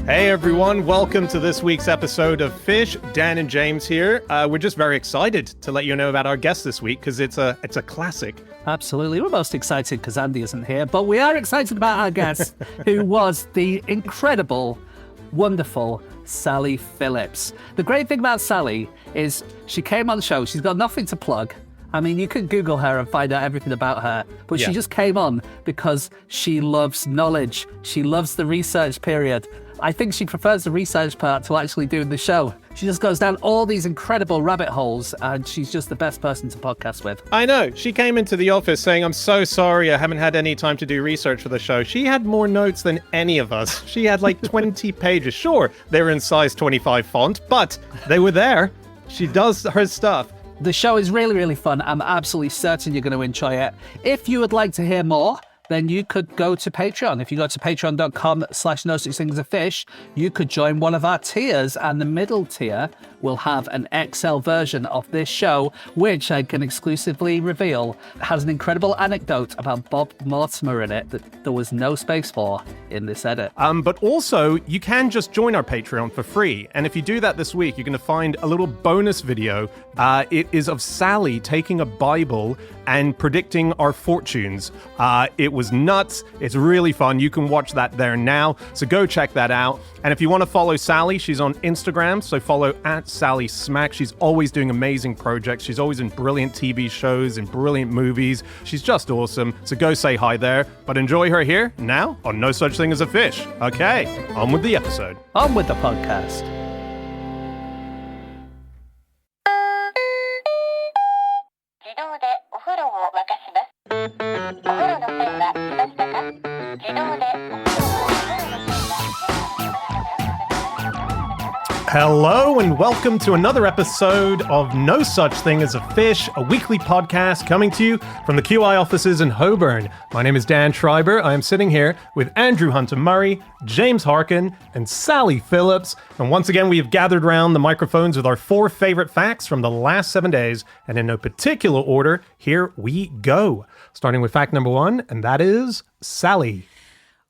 Hey everyone, welcome to this week's episode of Fish. Dan and James here. We're just very excited to let you know about our guest this week because it's a classic. Absolutely. We're most excited because Andy isn't here, but we are excited about our guest, who was the incredible, wonderful Sally Phillips. The great thing about Sally is she came on the show. She's got nothing to plug. I mean, you could Google her and find out everything about her, but she just came on because she loves knowledge. She loves the research period. I think she prefers the research part to actually doing the show. She just goes down all these incredible rabbit holes, and she's just the best person to podcast with. I know. She came into the office saying, I'm so sorry, I haven't had any time to do research for the show. She had more notes than any of us. She had like 20 pages. Sure, they were in size 25 font, but they were there. She does her stuff. The show is really, really fun. I'm absolutely certain you're going to enjoy it. If you would like to hear more, then you could go to Patreon. If you go to patreon.com/no-such-thing-as-a-fish, you could join one of our tiers, and the middle tier will have an XL version of this show, which I can exclusively reveal has an incredible anecdote about Bob Mortimer in it that there was no space for in this edit. But also, you can just join our Patreon for free. And if you do that this week, you're going to find a little bonus video. It is of Sally taking a Bible and predicting our fortunes. It was nuts. It's really fun. You can watch that there now. So go check that out. And if you want to follow Sally, she's on Instagram. So follow @SallySmack. She's always doing amazing projects. She's always in brilliant TV shows and brilliant movies. She's just awesome. So go say hi there. But enjoy her here now on No Such Thing as a Fish. Okay, on with the episode. On with the podcast. Hello and welcome to another episode of No Such Thing as a Fish, a weekly podcast coming to you from the QI offices in Holborn. My name is Dan Schreiber. I am sitting here with Andrew Hunter-Murray, James Harkin, and Sally Phillips. And once again, we have gathered around the microphones with our 4 favorite facts from the last 7 days. And in no particular order, here we go. Starting with fact number 1, and that is Sally.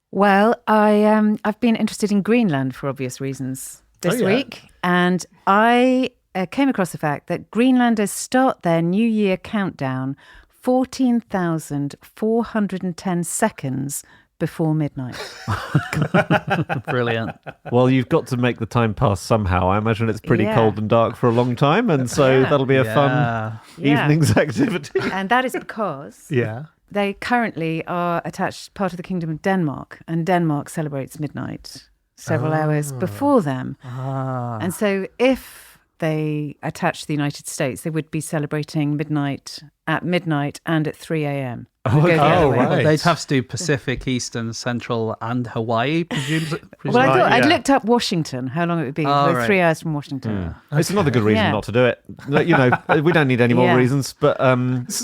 Well, I've been interested in Greenland for obvious reasons this week, and I came across the fact that Greenlanders start their New Year countdown 14,410 seconds before midnight. Brilliant. Well, you've got to make the time pass somehow. I imagine it's pretty cold and dark for a long time, and so that'll be a fun evening's activity. And that is because they currently are attached part of the Kingdom of Denmark, and Denmark celebrates midnight several hours before them. And so if they attach to the United States, they would be celebrating midnight and at 3 a.m. Right. They'd have to do Pacific, Eastern, Central, and Hawaii, presumably. Well, I thought I'd looked up Washington, how long it would be. 3 hours from Washington. It's another good reason not to do it. You know, we don't need any more reasons, but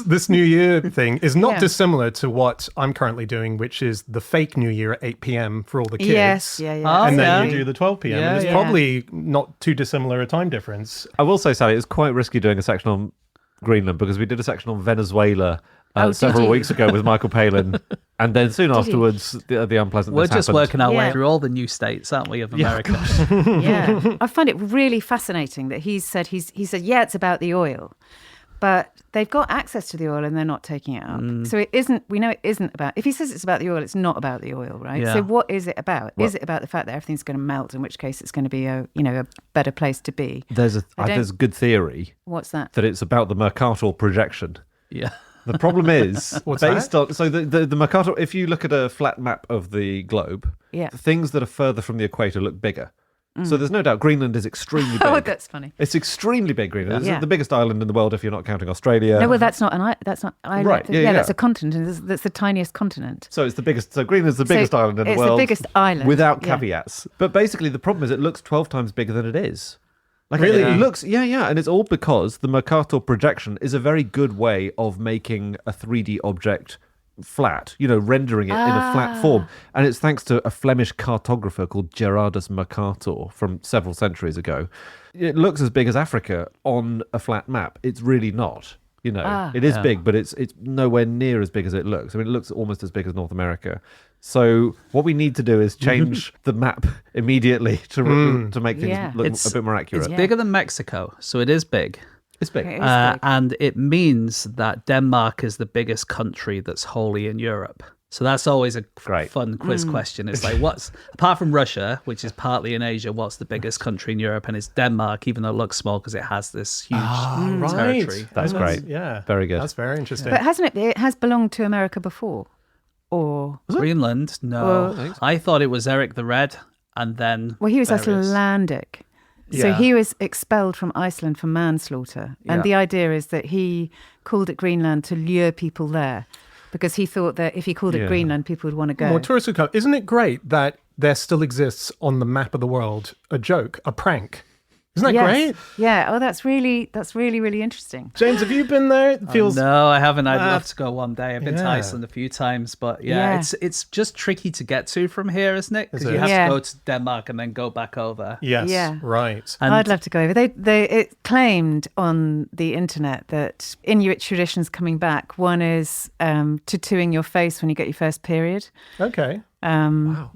this New Year thing is not dissimilar to what I'm currently doing, which is the fake New Year at 8 p.m. for all the kids. And then you do the 12 p.m. and it's probably not too dissimilar a time difference. I will say, Sally, it's quite risky doing a section on Greenland because we did a section on Venezuela several weeks ago with Michael Palin, and then soon afterwards the unpleasantness We're just happened. working our way through all the new states, aren't we, of America? I find it really fascinating that he said it's about the oil, but they've got access to the oil and they're not taking it up. So it isn't. We know it isn't about. If he says it's about the oil, it's not about the oil, right? So what is it about? Is it about the fact that everything's going to melt? In which case, it's going to be a better place to be. There's a good theory. What's that? That it's about the Mercator projection. Yeah. The problem is, What's on so the Mercator, if you look at a flat map of the globe, the things that are further from the equator look bigger. So there's no doubt Greenland is extremely big. Oh, that's funny. It's extremely big, Greenland. It's the biggest island in the world if you're not counting Australia. No, well, that's not an island. That's not island. Right. That's a continent. And that's the tiniest continent. So it's the biggest. So Greenland's the biggest island in the world. It's the biggest island. Without caveats. But basically the problem is it looks 12 times bigger than it is. Like Really? It looks, and it's all because the Mercator projection is a very good way of making a 3D object flat, rendering it in a flat form. And it's thanks to a Flemish cartographer called Gerardus Mercator from several centuries ago. It looks as big as Africa on a flat map. It's really not. It is big, but it's nowhere near as big as it looks. I mean, it looks almost as big as North America. So what we need to do is change the map immediately to make things look a bit more accurate. It's bigger than Mexico, so it is big. It's big. It is big. And it means that Denmark is the biggest country that's wholly in Europe. So that's always a fun quiz question. It's like, apart from Russia, which is partly in Asia, what's the biggest country in Europe? And it's Denmark, even though it looks small because it has this huge territory. That's great. Yeah. Very good. That's very interesting. But hasn't it has belonged to America before? Or Greenland? No. I thought it was Eric the Red, and then... Well, he was various- Icelandic. So Yeah. he was expelled from Iceland for manslaughter. And the idea is that he called it Greenland to lure people there, because he thought that if he called it Greenland, people would want to go. More tourists would come. Isn't it great that there still exists on the map of the world a joke, a prank? Isn't that great? Yeah. Oh, that's really, really interesting. James, have you been there? It feels No, I haven't. I'd love to go one day. I've been to Yeah. Iceland a few times, but Yeah. it's just tricky to get to from here, isn't it? Because Is you it? have Yeah. to go to Denmark and then go back over. Yes. Yeah. Right. And I'd love to go over. It claimed on the internet that Inuit traditions coming back. One is tattooing your face when you get your first period. Okay. Wow.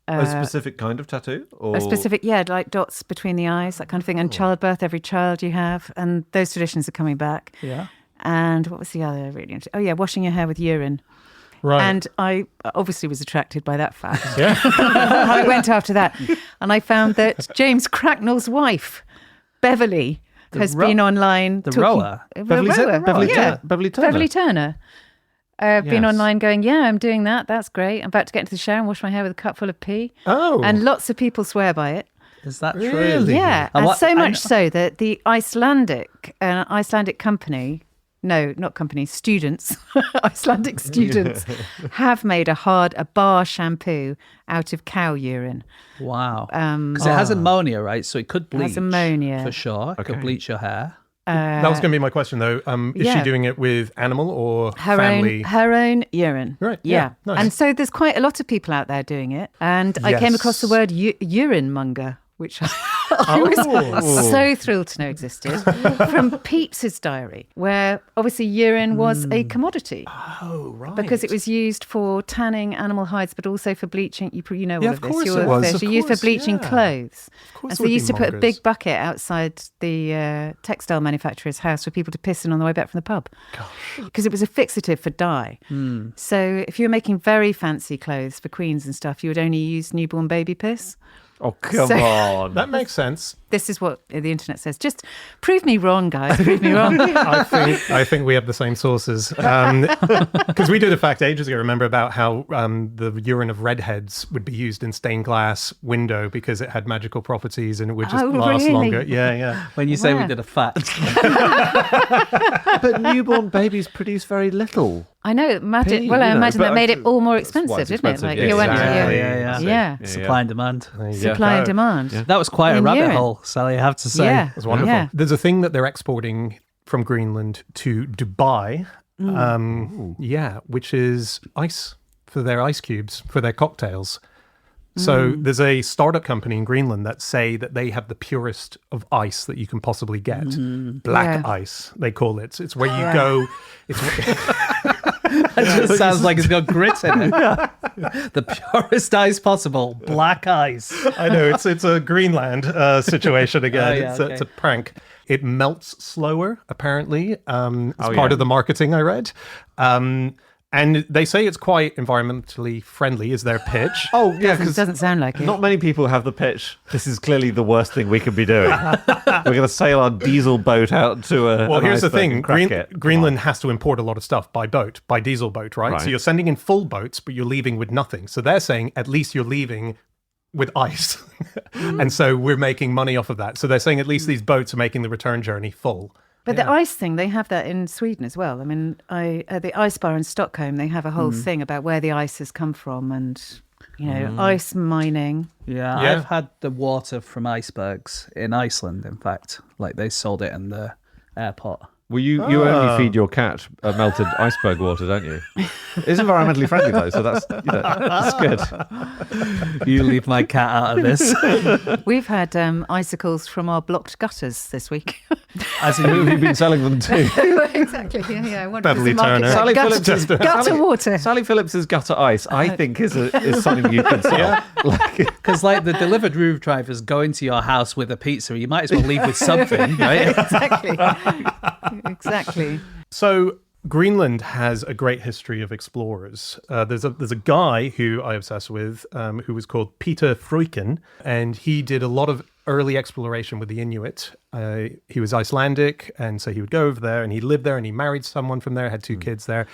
A specific kind of tattoo? Or... A specific, like dots between the eyes, that kind of thing. And childbirth, every child you have. And those traditions are coming back. Yeah. And what was the other really interesting? Oh, yeah, washing your hair with urine. Right. And I obviously was attracted by that fact. yeah. I went after that. And I found that James Cracknell's wife, Beverly, has been online. the talking, rower? Beverly Turner. Beverly Turner. Been Yes. online going, yeah, I'm doing that. That's great. I'm about to get into the shower and wash my hair with a cup full of pee. Oh. And lots of people swear by it. Is that true? Really? Yeah. And And what- so I much know- so that the Icelandic company, no, not company, students, Icelandic students have made a bar shampoo out of cow urine. Wow. Because it has ammonia, right? So it could bleach. has ammonia. For sure. It could bleach your hair. That was going to be my question, though. Is she yeah. doing it with animal or Her family? own urine. Right, Yeah. yeah, nice. And so there's quite a lot of people out there doing it. And I came across the Yes. word urine monger, which I was so thrilled to know existed, from Pepys's diary, where obviously urine was a commodity. Oh, right. Because it was used for tanning animal hides, but also for bleaching. You know all Yeah, of of this. course You're it a was, fish. of You used for course, bleaching yeah. clothes. Of course And it so would they be used to put a mongers. big bucket outside the textile manufacturer's house for people to piss in on the way back from the pub. Because it was a fixative for dye. So if you were making very fancy clothes for queens and stuff, you would only use newborn baby piss. Oh, come So- on. That makes sense. This is what the internet says. Just prove me wrong, guys. Prove me wrong. I think we have the same sources. Because we did a fact ages ago, remember, about how the urine of redheads would be used in stained glass window because it had magical properties and it would just Oh, last really? longer. Yeah, yeah. When you say we Wow. did a fact. But newborn babies produce very little. I know. Imagine. Pee, Well, I you know, imagine but that made it all more that's why expensive, it's didn't it? expensive, Like yeah, you went to exactly. your Yeah. yeah. Supply and demand. There you Supply go. and demand. That was quite a In rabbit urine. hole, Sally, I have to say. Yeah. It's wonderful. Yeah. There's a thing that they're exporting from Greenland to Dubai, which is ice for their ice cubes, for their cocktails. So there's a startup company in Greenland that say that they have the purest of ice that you can possibly get. Black Yeah. ice, they call it. It's where you Yeah. go. It's It just sounds like it's got grit in it. The purest ice possible. Black ice. I know it's a Greenland situation again. Oh, yeah, It's a prank. It melts slower, apparently. It's part yeah. of the marketing I read. And they say it's quite environmentally friendly, is their pitch. Oh, yeah, It because doesn't sound like it. not many people have the pitch. This is clearly the worst thing we could be doing. We're going to sail our diesel boat out to a. Well, an here's the iceberg thing. and crack it. Come Greenland on. has to import a lot of stuff by boat, by diesel boat, right? So Right. you're sending in full boats, but you're leaving with nothing. So they're saying at least you're leaving with ice. And so we're making money off of that. So they're saying at least these boats are making the return journey full. But the ice thing, they have that in Sweden as well. I mean, at the ice bar in Stockholm, they have a whole thing about where the ice has come from and, ice mining. Yeah, Yeah. I've had the water from icebergs in Iceland, in fact. Like they sold it in the airport. Well, you only feed your cat melted iceberg water, don't you? It's environmentally friendly though, so that's good. You leave my cat out of this. We've had icicles from our blocked gutters this week. As Who have you been selling them to? Exactly. Yeah. Beverly Turner. Sally Gutter water. Sally Phillips' gutter ice, I think, is something you could sell. Because like the delivered room drivers go into your house with a pizza, you might as well leave with something, right? Exactly. So Greenland has a great history of explorers. There's a guy who I obsess with who was called Peter Freuchen, and he did a lot of early exploration with the Inuit. He was Icelandic, and so he would go over there, and he lived there, and he married someone from there, had 2 kids there.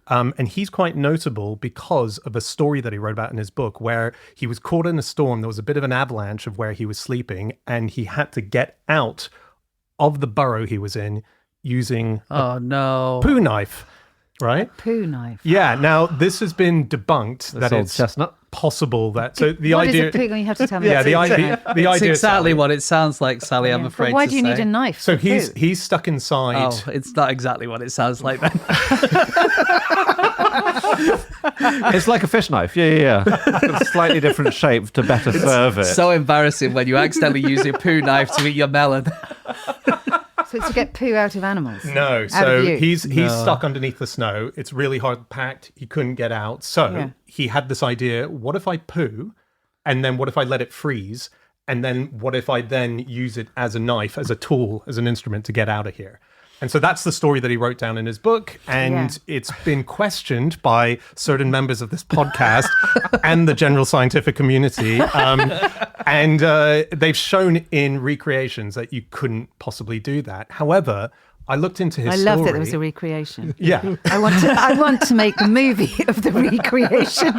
And he's quite notable because of a story that he wrote about in his book where he was caught in a storm. There was a bit of an avalanche of where he was sleeping, and he had to get out of the burrow he was in using Oh no. poo knife, right? Poo knife. Yeah. Now this has been debunked that old it's chestnut. possible that. So the What is idea. a poo? You have to tell me. Yeah, the idea. The It's idea. exactly Sally- what it sounds like, Sally, I'm Yeah. afraid But why to do you need say. a knife? So for poo? he's stuck inside. Oh, it's not exactly what it sounds like then. It's like a fish knife. Yeah. Got a slightly different shape to better serve it. So embarrassing when you accidentally use your poo knife to eat your melon. So it's to get poo out of animals. No, Out so of you. he's stuck underneath the snow. It's really hard packed. He couldn't get out. So Yeah. he had this idea, what if I poo and then what if I let it freeze? And then what if I then use it as a knife, as a tool, as an instrument to get out of here? And so that's the story that he wrote down in his book. And it's been questioned by certain members of this podcast and the general scientific community. And they've shown in recreations that you couldn't possibly do that. However, I looked into his I story. love that there was a recreation. Yeah. I want to make a movie of the recreation.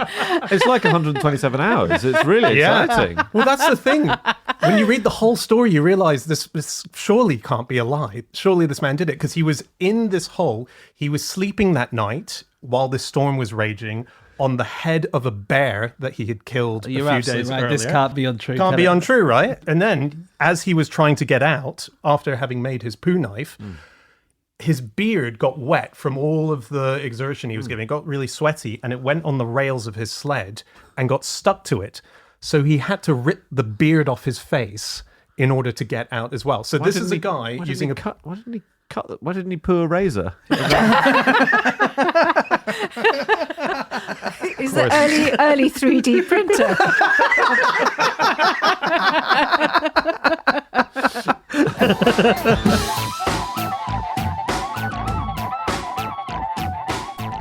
It's like 127 hours. It's really exciting. Well, that's the thing. When you read the whole story, you realize this surely can't be a lie. Surely this man did it because he was in this hole. He was sleeping that night while this storm was raging on the head of a bear that he had killed You're a few absolutely days right. earlier. This can't be untrue. Can't can be it? untrue, right? And then as he was trying to get out after having made his poo knife, his beard got wet from all of the exertion he was giving. It got really sweaty and it went on the rails of his sled and got stuck to it. So he had to rip the beard off his face in order to get out as well. So this is a guy using a... Why didn't he poo a razor? Is the early 3D printer?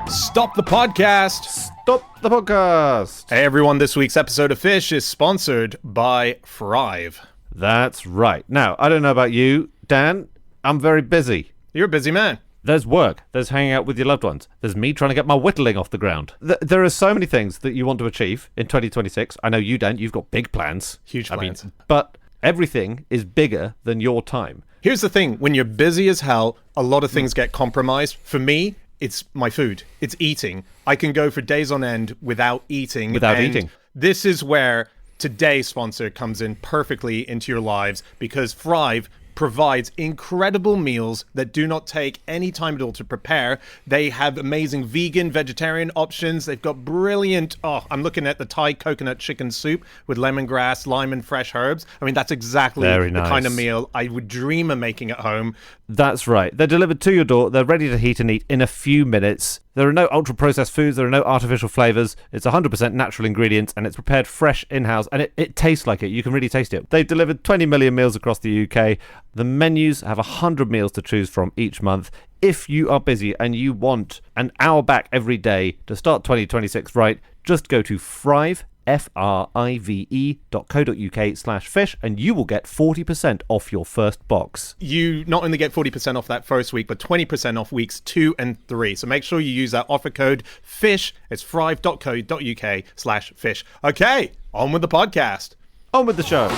Stop the podcast! Stop the podcast. Hey everyone, this week's episode of Fish is sponsored by Thrive. That's right. Now, I don't know about you, Dan. I'm very busy. You're a busy man. There's work. There's hanging out with your loved ones. There's me trying to get my whittling off the ground. There are so many things that you want to achieve in 2026. I know you, Dan. You've got big plans. Huge plans. But everything is bigger than your time. Here's the thing. When you're busy as hell, a lot of things get compromised. For me, it's my food. It's eating. I can go for days on end without eating. And this is where today's sponsor comes in perfectly into your lives because Thrive provides incredible meals that do not take any time at all to prepare. They have amazing vegan, vegetarian options. They've got brilliant, I'm looking at the Thai coconut chicken soup with lemongrass, lime and fresh herbs. I mean, that's exactly the kind of meal I would dream of making at home. That's right. They're delivered to your door. They're ready to heat and eat in a few minutes. There are no ultra-processed foods. There are no artificial flavors. It's 100% natural ingredients, and it's prepared fresh in-house, and it tastes like it. You can really taste it. They've delivered 20 million meals across the UK. The menus have 100 meals to choose from each month. If you are busy and you want an hour back every day to start 2026 right, just go to Thrive, Thrive.co.uk/fish, and you will get 40% off your first box. You not only get 40% off that first week, but 20% off weeks 2 and 3. So make sure you use that offer code FISH. It's thrive.co.uk/fish. Okay, on with the podcast. On with the show.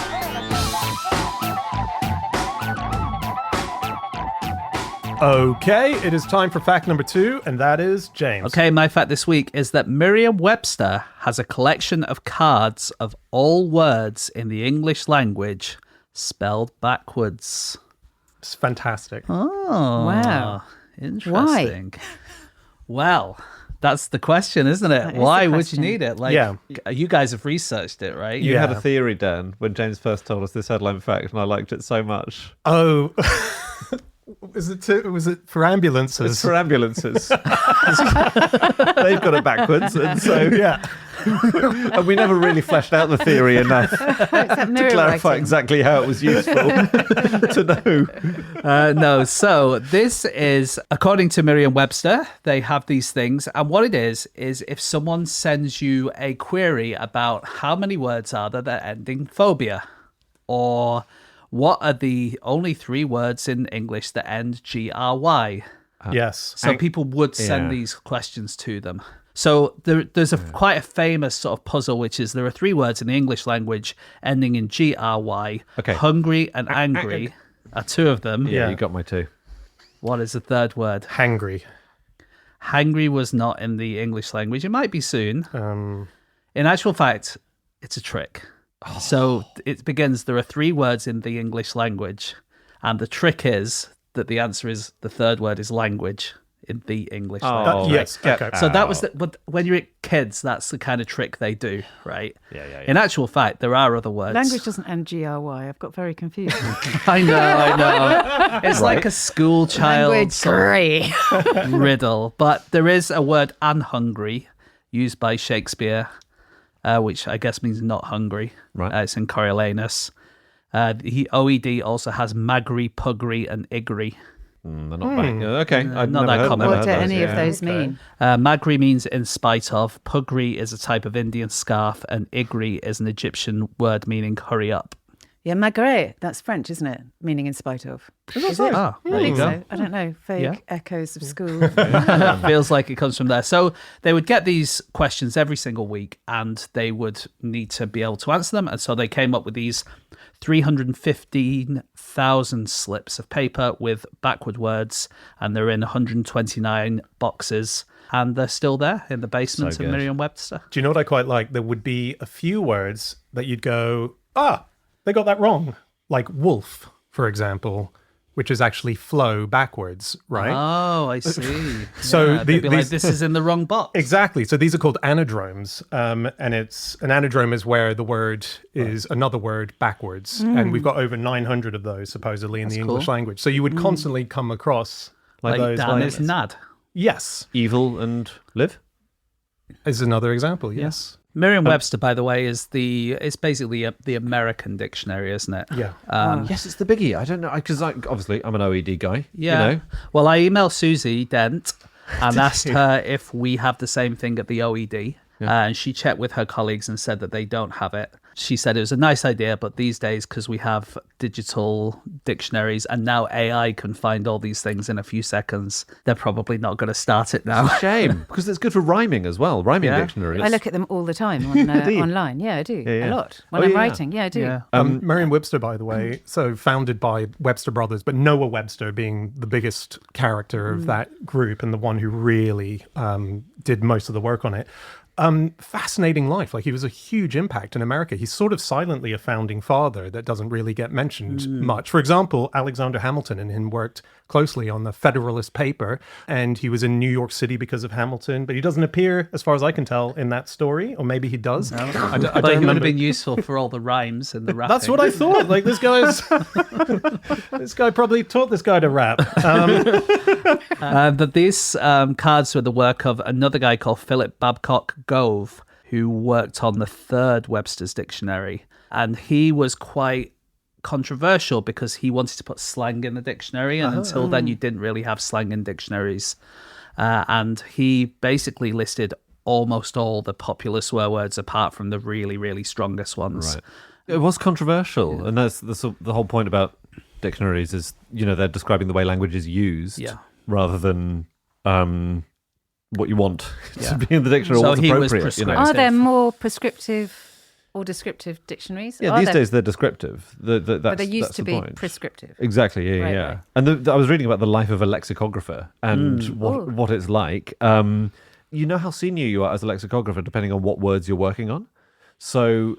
Okay, it is time for fact number 2, and that is James. Okay, my fact this week is that Merriam-Webster has a collection of cards of all words in the English language spelled backwards. It's fantastic. Oh, Wow. Interesting. Well, that's the question, isn't it? That is Why the would you question. need it? Like, Yeah. you guys have researched it, right? You had Yeah. a theory, Dan, when James first told us this headline fact, and I liked it so much. Oh, was it for ambulances? It's for ambulances. They've got it backwards, and so yeah. and we never really fleshed out the theory enough to mirror clarify writing. exactly how it was useful to know. No, so this is, according to Merriam-Webster, they have these things. And what it is if someone sends you a query about how many words are there that ending phobia, or what are the only 3 words in English that end GRY. Yes. So people would send Yeah. these questions to them. So there's quite a famous sort of puzzle, which is there are 3 words in the English language ending in GRY. Okay. Hungry and angry are 2 of them. Yeah, Yeah. you got my 2. What is the 3rd word? Hangry. Hangry was not in the English language. It might be soon. In actual fact, it's a trick. So it begins, there are 3 words in the English language. And the trick is that the answer is the 3rd word is language in the English language. Yes. get Okay. So that was but when you're kids, that's the kind of trick they do, right? Yeah. In actual fact, there are other words. Language doesn't end GRY. I've got very confused. I know. It's like a school child Language sort grey. of riddle. But there is a word "anhungry" used by Shakespeare, which I guess means not hungry. Right. It's in Coriolanus. OED also has magri, pugry, and igri. They're not bad. Okay, I've not never that heard, common. never What heard do those, any of yeah. those mean? Magri means in spite of. Pugri is a type of Indian scarf, and igri is an Egyptian word meaning hurry up. Yeah, malgré. That's French, isn't it? Meaning in spite of. Is it? Ah, I there you think go. so. I don't know. Vague Yeah. echoes of school. It feels like it comes from there. So they would get these questions every single week, and they would need to be able to answer them. And so they came up with these 315,000 slips of paper with backward words, and they're in 129 boxes, and they're still there in the basement So of good. Merriam-Webster. Do you know what I quite like? There would be a few words that you'd go, they got that wrong. Like wolf, for example, which is actually flow backwards, right? Oh, I see. So Yeah, they'd be like, these- this is in the wrong box. Exactly. So these are called anadromes. And it's an anadrome is where the word is another word backwards. And we've got over 900 of those supposedly in the English cool. language. So you would constantly come across Like those Dan words. is nad. Yes, Evil and live. is another example. Yes. Merriam-Webster, by the way, is it's basically the American dictionary, isn't it? Yeah. Yes, it's the biggie. I don't know because obviously I'm an OED guy. Yeah. You know? Well, I emailed Susie Dent and asked her if we have the same thing at the OED. And she checked with her colleagues and said that they don't have it. She said it was a nice idea, but these days, because we have digital dictionaries and now AI can find all these things in a few seconds, they're probably not going to start it now. Shame because it's good for rhyming as well. Rhyming Yeah. dictionary. I look at them all the time on, you? online. Yeah, I do. yeah. A lot. When Oh, I'm yeah. writing. Yeah, I do. Yeah. Merriam-Webster, by the way, so founded by Webster brothers, but Noah Webster being the biggest character of that group and the one who really did most of the work on it. Fascinating life. Like he was a huge impact in America. He's sort of silently a founding father that doesn't really get mentioned much. For example, Alexander Hamilton and him worked closely on the Federalist paper, and he was in New York City because of Hamilton, but he doesn't appear, as far as I can tell, in that story, or maybe he does. I But don't he would have remember. been useful for all the rhymes and the rapping. That's what I thought. Like this guy probably taught this guy to rap. That these cards were the work of another guy called Philip Babcock Gove, who worked on the 3rd Webster's Dictionary. And he was quite controversial because he wanted to put slang in the dictionary. And until then, you didn't really have slang in dictionaries. And he basically listed almost all the popular swear words apart from the really, really strongest ones. Right. It was controversial, and that's the whole point about dictionaries is they're describing the way language is used, Yeah. rather than what you want Yeah. to be in the dictionary So or what's he was appropriate. prescriptive. Are there more prescriptive or descriptive dictionaries? Yeah, Are these there- days they're descriptive. But they used that's to the be point. prescriptive. Exactly, yeah, Right, yeah. right. And I was reading about the life of a lexicographer and Ooh. what it's like. You know how senior you are as a lexicographer depending on what words you're working on. So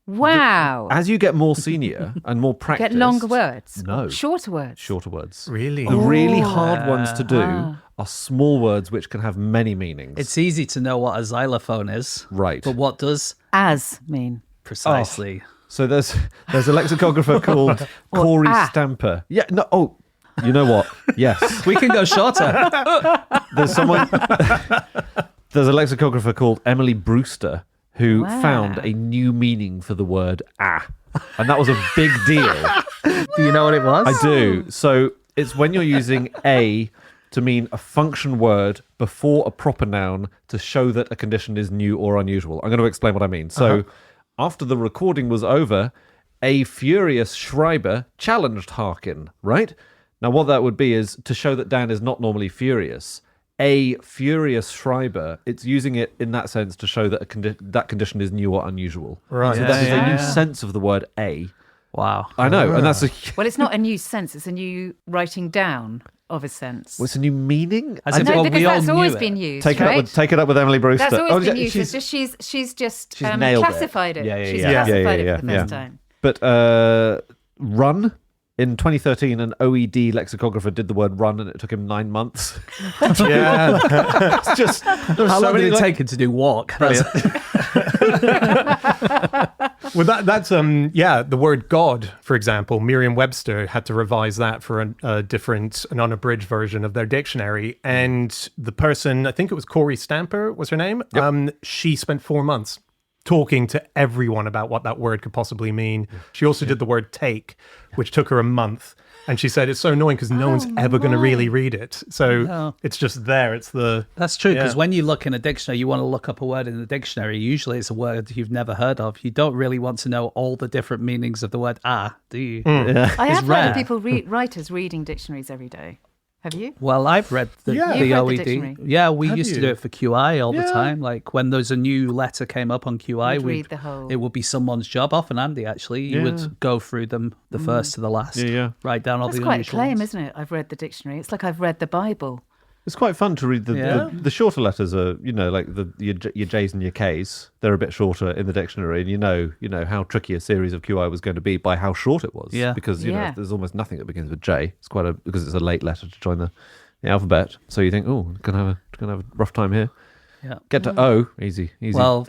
Wow. As you get more senior and more practiced, Get longer words? No. Shorter words? Shorter words. Really? The really hard ones to do are small words which can have many meanings. It's easy to know what a xylophone is. Right. But what does As mean? precisely? So there's a lexicographer called Corey Stamper. Yeah, no, oh, you know what? Yes. We can go shorter. There's a lexicographer called Emily Brewster who found a new meaning for the word and that was a big deal. Do you know what it was? I do. So it's when you're using a to mean a function word before a proper noun to show that a condition is new or unusual. I'm going to explain what I mean. So after the recording was over, a furious Schreiber challenged Harkin, right? Now what that would be is to show that Dan is not normally furious. A furious Schreiber, it's using it in that sense to show that that condition is new or unusual. Right. So that is a new sense of the word a. Wow. I know, and that's Well, it's not a new sense. It's a new writing down of a sense. What's a new meaning? As in, No, well, because we all that's knew always it. been used, Take right? it up with Emily Brewster. That's always been yeah, used. It's just she's just nailed it. classified it. Yeah, She's yeah. classified Yeah, it for the first time. But run in 2013, an OED lexicographer did the word run, and it took him 9 months. Yeah. It's just How long did it take him to do walk? Well, that's the word God, for example. Merriam-Webster had to revise that for a different, an unabridged version of their dictionary, and the person, I think it was Corey Stamper, was her name. Yep. She spent 4 months talking to everyone about what that word could possibly mean. She also did the word take, which took her a month. And she said it's so annoying because no one's ever going to really read it. So it's just there. It's the... That's true, because when you look in a dictionary, you want to look up a word in the dictionary. Usually it's a word you've never heard of. You don't really want to know all the different meanings of the word do you? I have rare. heard of people, writers reading dictionaries every day. Have you? Well, I've read the You've read the OED. dictionary? Yeah, we Have used to you? do it for QI all the time. Like when there's a new letter came up on QI, You'd read the whole- it would be someone's job, often Andy actually. You would go through them, the first to the last. Yeah. Write down all That's the quite a unusual claim, ones. isn't it? I've read the dictionary. It's like I've read the Bible. It's quite fun to read Yeah. the shorter letters are, like your J's and your K's. They're a bit shorter in the dictionary, and you know how tricky a series of QI was going to be by how short it was. Yeah. Because Yeah. there's almost nothing that begins with J. It's because it's a late letter to join the alphabet. So you think, gonna have a rough time here. Yeah. Get to O, easy. Well,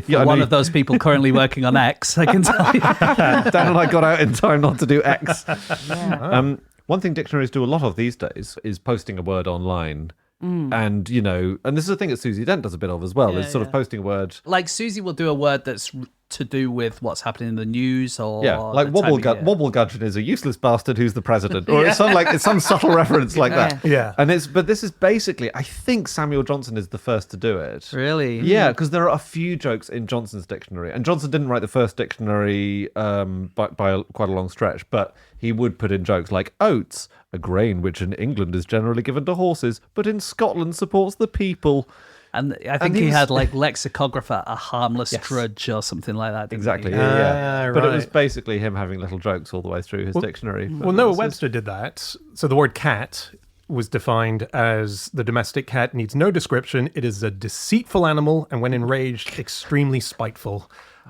one of those people currently working on X, I can tell you. Dan and I got out in time not to do X. Yeah. One thing dictionaries do a lot of these days is posting a word online. And, and this is a thing that Susie Dent does a bit of as well, is sort of posting a word. Like Susie will do a word that's to do with what's happening in the news or Like the time of year. Wobblegudgeon is a useless bastard who's the president, or it's some subtle reference like that. Yeah. But this is basically, I think Samuel Johnson is the first to do it. Really? Yeah, because there are a few jokes in Johnson's dictionary, and Johnson didn't write the first dictionary by quite a long stretch, but he would put in jokes like oats, a grain which in England is generally given to horses, but in Scotland supports the people. And I think he had like lexicographer, a harmless Yes. drudge or something like that. Didn't Exactly, He? yeah. But it was right. basically him having little jokes all the way through his dictionary. Well, Noah Webster did that. So the word cat was defined as the domestic cat needs no description. It is a deceitful animal and when enraged, extremely spiteful.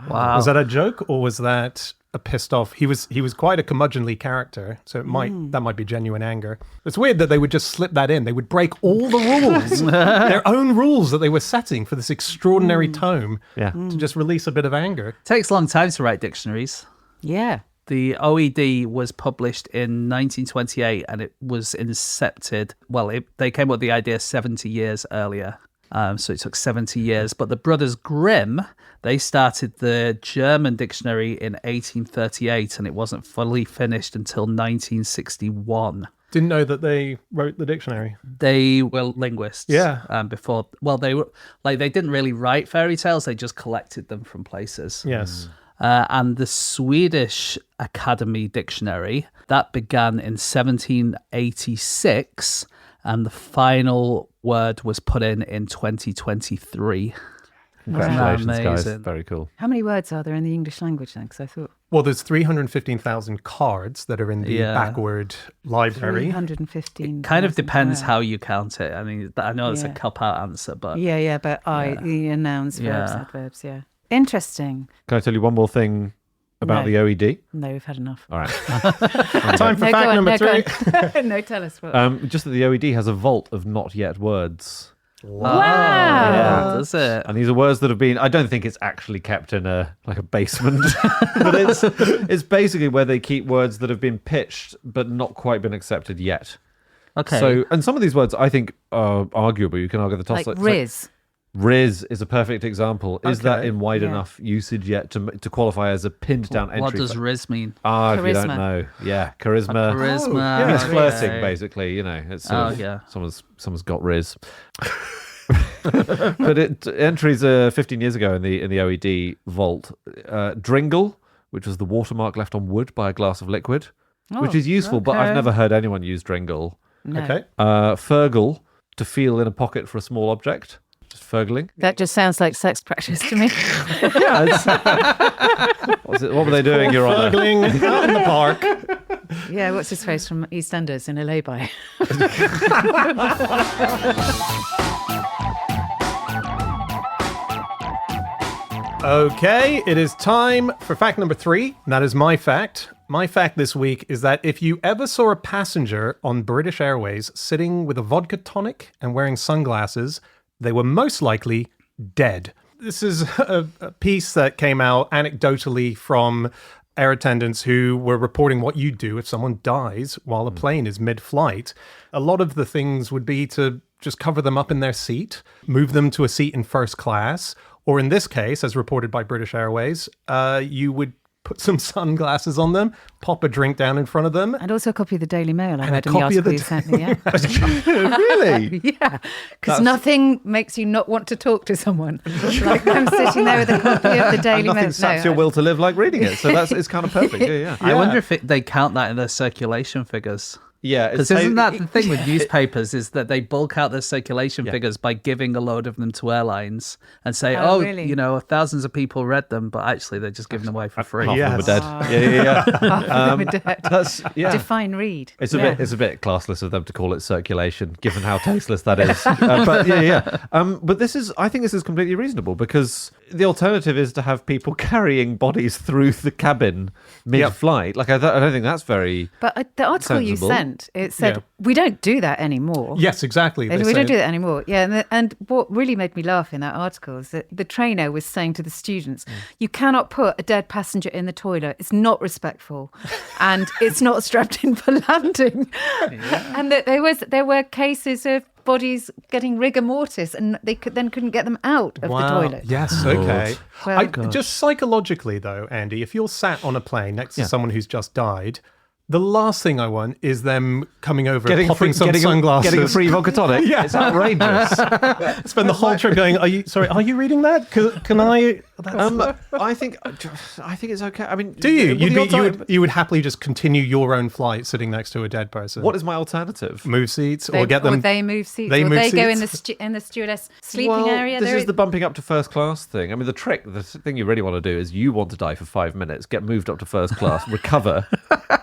Wow. Was that a joke or was that a pissed off? He was quite a curmudgeonly character, so that might be genuine anger. It's weird that they would just slip that in. They would break all the rules, their own rules that they were setting for this extraordinary tome, to just release a bit of anger. Takes a long time to write dictionaries. Yeah. The OED was published in 1928 and it was incepted. Well, they came up with the idea 70 years earlier. So it took 70 years. But the Brothers Grimm, they started the German dictionary in 1838 and it wasn't fully finished until 1961. Didn't know that they wrote the dictionary. They were linguists. Yeah. Before, well, they were like they didn't really write fairy tales. They just collected them from places. Yes. And the Swedish Academy Dictionary, that began in 1786, and the final word was put in 2023. Congratulations, guys. Amazing. Very cool. How many words are there in the English language then? Because I thought Well, there's 315,000 cards that are in the backward library. 315. Kind of depends how you count it. I mean, I know it's a Yeah. cop-out answer, but Yeah, but the nouns, verbs, adverbs, yeah. Interesting. Can I tell you one more thing about No. the OED? No, we've had enough. All right. Time for No, fact go on, number no, go 3. on. No, tell us what. Just that the OED has a vault of not yet words. Wow. Yeah, does it? And these are words that have been, I don't think it's actually kept in a basement, but it's basically where they keep words that have been pitched but not quite been accepted yet. Okay. So, and some of these words I think are arguable. You can argue the toss. Like Riz. Riz is a perfect example. Is that Okay. in wide Yeah. enough usage yet to qualify as a pinned down entry? what does Riz mean? If you don't Charisma. know. Yeah, charisma. Charisma. It's Riz. flirting, basically. You know, it's sort of, yeah. someone's got Riz. But entries 15 years ago in the OED vault, Dringle, which was the watermark left on wood by a glass of liquid, which is useful, but I've okay. never heard anyone use Dringle. No. Okay. Fergle, to feel in a pocket for a small object, just fergling. That just sounds like sex practice to me. What were they doing, Your Honour? Burgling out in the park. Yeah, what's his face from EastEnders in a lay-by? Okay, it is time for fact number 3. And that is my fact. My fact this week is that if you ever saw a passenger on British Airways sitting with a vodka tonic and wearing sunglasses, they were most likely dead. This is a piece that came out anecdotally from air attendants who were reporting what you do if someone dies while a plane is mid-flight. A lot of the things would be to just cover them up in their seat, move them to a seat in first class, or in this case, as reported by British Airways, you would put some sunglasses on them, pop a drink down in front of them. And also a copy of the Daily Mail I And a read in the copy of article the you sent me, yeah. Really? Yeah, because nothing makes you not want to talk to someone. Like I'm sitting there with a copy of the Daily Mail. Nothing saps your will to live like reading it. So it's kind of perfect. Yeah. I wonder if they count that in their circulation figures. Yeah, Because isn't that the thing with newspapers is that they bulk out their circulation figures by giving a load of them to airlines and say, Oh, really? thousands of people read them, but actually they're just giving them away for free. half of them are dead. Yeah. We're dead. That's Define read. It's a bit classless of them to call it circulation, given how tasteless that is. But but I think this is completely reasonable because the alternative is to have people carrying bodies through the cabin mid-flight. Like I don't think that's very. But the article you sensible. sent, it said, Yeah. we don't do that anymore. Yes, exactly. We don't do that anymore. Yeah, and what really made me laugh in that article is that the trainer was saying to the students, you cannot put a dead passenger in the toilet. It's not respectful. And it's not strapped in for landing. And that there were cases of bodies getting rigor mortis and they couldn't get them out of the toilet. Yes, okay. Well, Just psychologically, though, Andy, if you're sat on a plane next to someone who's just died, the last thing I want is them coming over and popping some sunglasses. Getting a free vodka tonic. Yeah. It's outrageous. Spend the whole trip going, are you reading that? Can I? I think it's okay. I mean, Do you? well, You would happily just continue your own flight sitting next to a dead person. What is my alternative? Move seats or get them? Or they move seats. They or move they go in seats. in the stewardess sleeping area. This There is the bumping up to first class thing. I mean, the thing you really want to do is you want to die for 5 minutes, get moved up to first class, recover,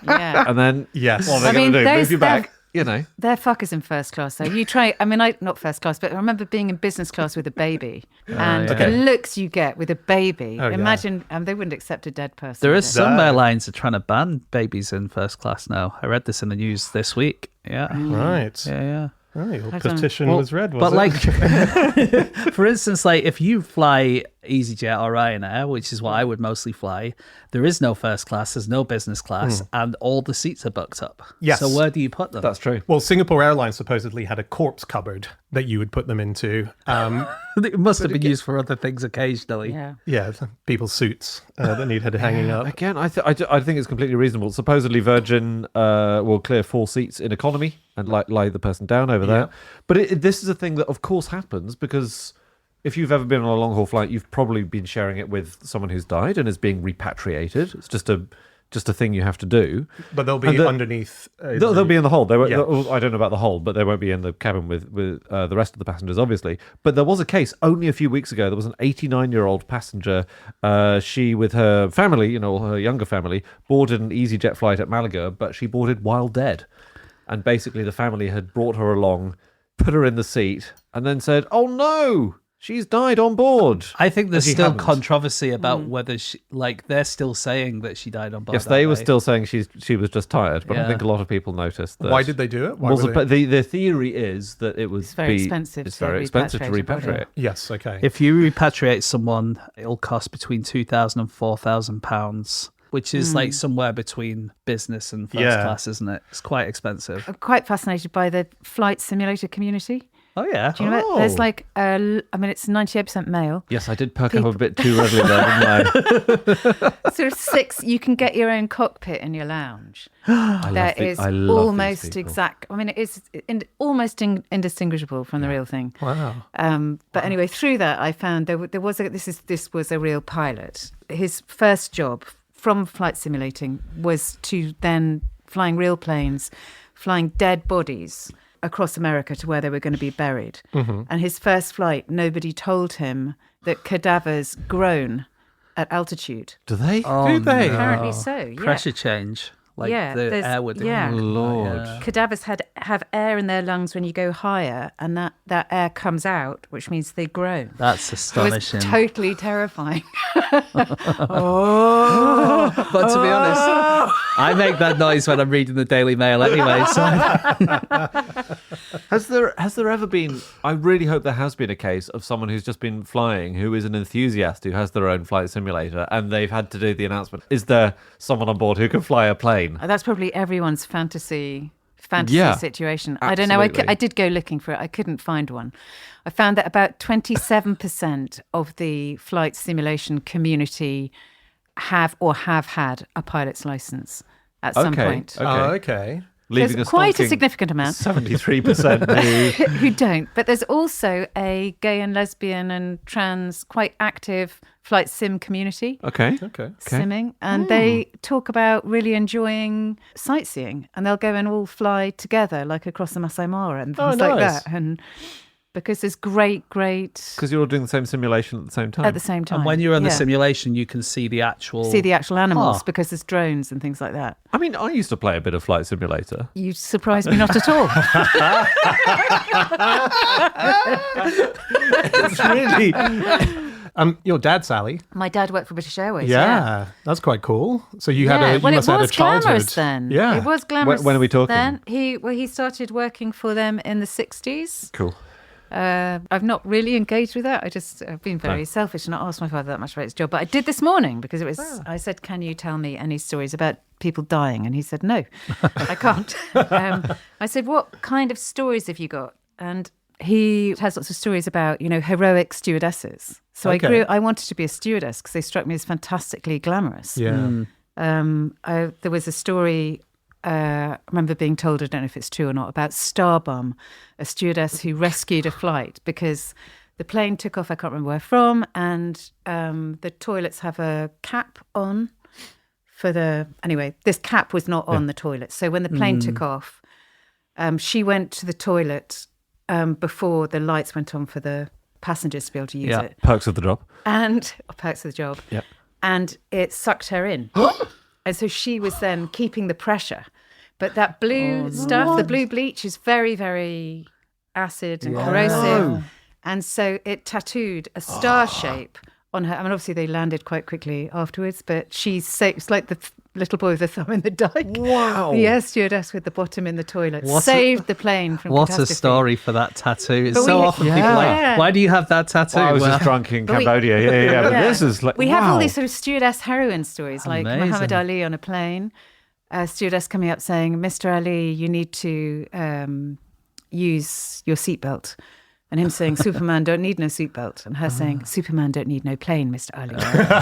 yeah. and then Yes. what are they I going mean, to do? those- Move you back? You know. They're fuckers in first class, though. You try, I mean, not first class, but I remember being in business class with a baby. And yeah. the looks you get with a baby, Oh, yeah. imagine, they wouldn't accept a dead person. There would is they? some That- airlines are trying to ban babies in first class now. I read this in the news this week. Yeah. Right. Yeah. Right. Your I don't- petition Well, was read, was but it? like, for instance, like if you fly EasyJet or Ryanair, which is what I would mostly fly, there is no first class, there's no business class, and all the seats are booked up. Yes. So where do you put them? That's true. Well, Singapore Airlines supposedly had a corpse cupboard that you would put them into. It must have been used for other things occasionally. Yeah. Yeah, people's suits that needed hanging up. Again, I think it's completely reasonable. Supposedly, Virgin will clear 4 seats in economy and lie the person down over there. But this is a thing that, of course, happens because if you've ever been on a long haul flight, you've probably been sharing it with someone who's died and is being repatriated. It's just a thing you have to do. But they'll be And underneath. They'll be in the hold. They won't, Yeah. I don't know about the hold, but they won't be in the cabin with the rest of the passengers, obviously. But there was a case only a few weeks ago. There was an 89-year-old passenger. She, with her family, her younger family, boarded an EasyJet flight at Malaga, but she boarded while dead. And basically the family had brought her along, put her in the seat, and then said, "Oh no, She's died on board. I think there's She still hadn't. controversy about whether she, like, they're still saying that she died on board. Yes, that they were day. still saying she was just tired, but I Yeah. think a lot of people noticed that. Why did they do it? Why Well, were they- but the theory is that it was It's very expensive It's to very expensive to repatriate a body. repatriate. Yes, okay. If you repatriate someone, it'll cost between £2,000 and £4,000, which is like somewhere between business and first Yeah. class, isn't it? It's quite expensive. I'm quite fascinated by the flight simulator community. Oh yeah. Do you know what? There's like, it's 98% male. Yes, I did perk up a bit too readily there, didn't I? Sort of 6, you can get your own cockpit in your lounge. I That love is I love these almost people. exact. I mean, it is almost indistinguishable from the real thing. Wow. But anyway, through that, I found there was this was a real pilot. His first job from flight simulating was to then flying real planes, flying dead bodies across America to where they were going to be buried. And his first flight, nobody told him that cadavers groan at altitude. Do they? Do they? Apparently so. Yeah. Pressure change, like Yeah, the there's- air would do. yeah. Lord. Cadavers have air in their lungs when you go higher, and that air comes out, which means they groan. That's It was astonishing. totally terrifying. But to be honest, I make that noise when I'm reading the Daily Mail anyway. So Has there ever been? I really hope there has been a case of someone who's just been flying, who is an enthusiast, who has their own flight simulator, and they've had to do the announcement. Is there someone on board who can fly a plane? That's probably everyone's fantasy Yeah, situation. I don't know. absolutely. I did go looking for it. I couldn't find one. I found that about 27% of the flight simulation community have had a pilot's license at some Okay, point. okay. Oh, okay. Leaving There's us quite a talking significant amount 73% who who don't. But there's also a gay and lesbian and trans, quite active flight sim community. Okay. Okay. Simming, and they talk about really enjoying sightseeing, and they'll go and all fly together, like across the Masai Mara and things like nice. that. And because there's great Because you're all doing the same simulation at the same time. at the same time. and when you're on the Yeah. simulation, you can see the actual. see the actual animals Ah. because there's drones and things like that. I mean, I used to play a bit of Flight Simulator. You surprise me not at all. It's really. Your dad, Sally. My dad worked for British Airways. Yeah, that's quite cool. So you had Yeah, a. You well, it must have had a was childhood. glamorous then. Yeah. It was glamorous. When are we talking? Then he started working for them in the 60s. Cool. I've not really engaged with that. I've been very selfish and not asked my father that much about his job. But I did this morning because it was. I said, "Can you tell me any stories about people dying?" And he said, "No, I can't." I said, "What kind of stories have you got?" And he has lots of stories about heroic stewardesses. So Okay. I wanted to be a stewardess because they struck me as fantastically glamorous. Yeah. There was a story. I remember being told, I don't know if it's true or not, about Starbum, a stewardess who rescued a flight because the plane took off, I can't remember where from, and the toilets have a cap on anyway, this cap was not on the toilet. So when the plane took off, she went to the toilet before the lights went on for the passengers to be able to use it. Perks of the job. And perks of the job. Yep. And it sucked her in. And so she was then keeping the pressure. But that blue stuff, the blue bleach, is very, very acid and corrosive. And so it tattooed a star shape on her. I mean, obviously they landed quite quickly afterwards, but it's like the little boy with the thumb in the dike. Wow. The air stewardess with the bottom in the toilet What a- saved the plane from What a catastrophe. story for that tattoo. It's But so we- often people Yeah. like, why do you have that tattoo? Well, I was Well, just drunk in But we- Cambodia. Yeah. But this is like We have all wow. these sort of stewardess heroine stories, like Amazing. Muhammad Ali on a plane, a stewardess coming up saying, "Mr. Ali, you need to use your seatbelt." And him saying, "Superman don't need no seatbelt." And her saying, "Superman don't need no plane, Mr. Ali."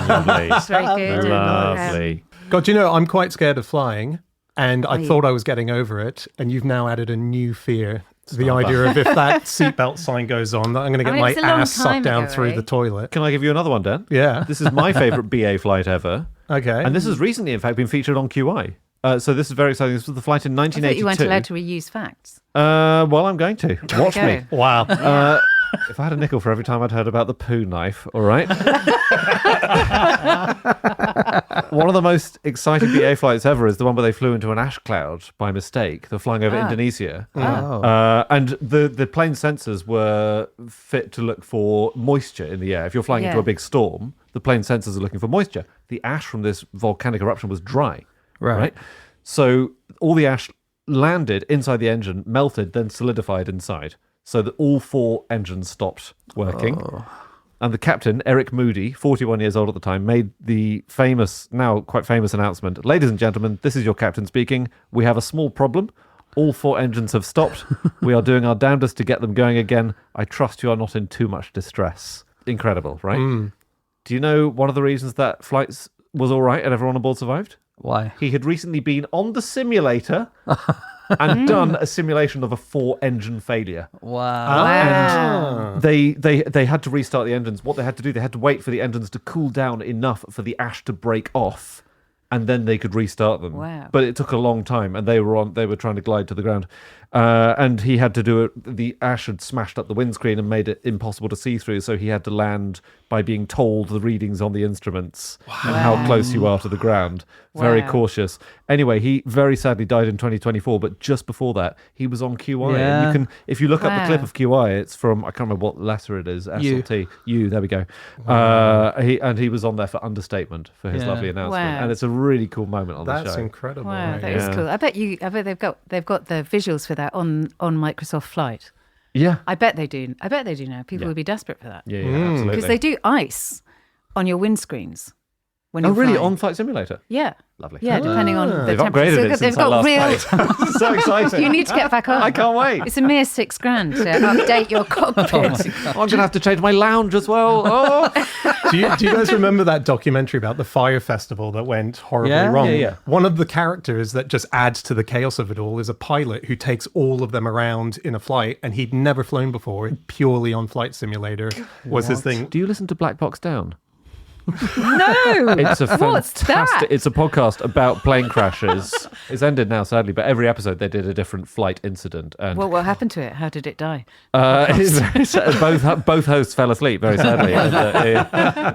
Lovely. It's very good. And, Lovely. God, I'm quite scared of flying, and I thought I was getting over it, and you've now added a new fear. The idea of if that seatbelt sign goes on, that I'm going to get mean, my it's a long ass time sucked down ago, through eh? the toilet. Can I give you another one, Dan? Yeah. This is my favourite BA flight ever. Okay. And this has recently, in fact, been featured on QI. So this is very exciting. This was the flight in I 1982. thought you weren't allowed to reuse facts. Well, I'm going to. Watch Go. me. Wow. If I had a nickel for every time I'd heard about the poo knife, all right? One of the most exciting BA flights ever is the one where they flew into an ash cloud by mistake. They're flying over Indonesia. And the plane sensors were fit to look for moisture in the air. If you're flying into a big storm, the plane sensors are looking for moisture. The ash from this volcanic eruption was dry, right? So all the ash landed inside the engine, melted, then solidified inside. So that all 4 engines stopped working. And the captain, Eric Moody, 41 years old at the time, made the now quite famous announcement. Ladies and gentlemen, this is your captain speaking. We have a small problem. All 4 engines have stopped. We are doing our damnedest to get them going again. I trust you are not in too much distress. Incredible, right? Do you know one of the reasons that flight was all right and everyone on board survived? Why? He had recently been on the simulator and done a simulation of a 4-engine failure. Wow. And they had to restart the engines. What they had to do, they had to wait for the engines to cool down enough for the ash to break off, and then they could restart them. Wow. But it took a long time, and they were trying to glide to the ground. And he had to do it. The ash had smashed up the windscreen and made it impossible to see through, so he had to land by being told the readings on the instruments and how close you are to the ground. Very cautious. Anyway, he very sadly died in 2024, but just before that, he was on QI. Yeah. And you can, if you look up the clip of QI, it's from, I can't remember what letter it is, S or T. U, there we go. He was on there for understatement for his lovely announcement. Wow. And it's a really cool moment on the show. That's incredible. Wow, right? that is cool. I bet they've got the visuals for that on Microsoft Flight. Yeah. I bet they do. Now. People would be desperate for that. Yeah, absolutely. Because they do ice on your windscreens when you're really? flying. On Flight Simulator? Yeah. Lovely. Yeah, depending on the They've temperature. upgraded it since I last played. So exciting. You need to get back on. I can't wait. It's a mere $6,000 to update your cockpit. I'm going to have to change my lounge as well. Oh. Do you guys remember that documentary about the fire festival that went horribly wrong? Yeah. One of the characters that just adds to the chaos of it all is a pilot who takes all of them around in a flight, and he'd never flown before. Purely on Flight Simulator was his thing. Do you listen to Black Box Down? No. It's a What's fantastic. that? It's a podcast about plane crashes. It's ended now, sadly, but every episode they did a different flight incident. And Well, what happened to it? How did it die? both hosts fell asleep very sadly.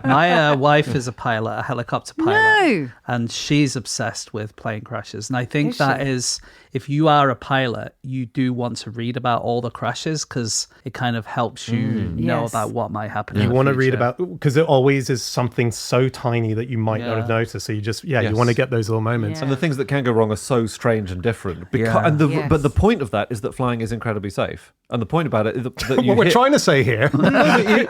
My wife is a pilot, a helicopter pilot. No. And she's obsessed with plane crashes. And I think Is that she? is, if you are a pilot, you do want to read about all the crashes because it kind of helps you know Yes. about what might happen. in You the want to read future. about, because it always is something so tiny that you might not have noticed. So you just, you want to get those little moments. Yeah. And the things that can go wrong are so strange and different. Yeah. Yes. But the point of that is that flying is incredibly safe. And the point about it is that you What we're trying to say here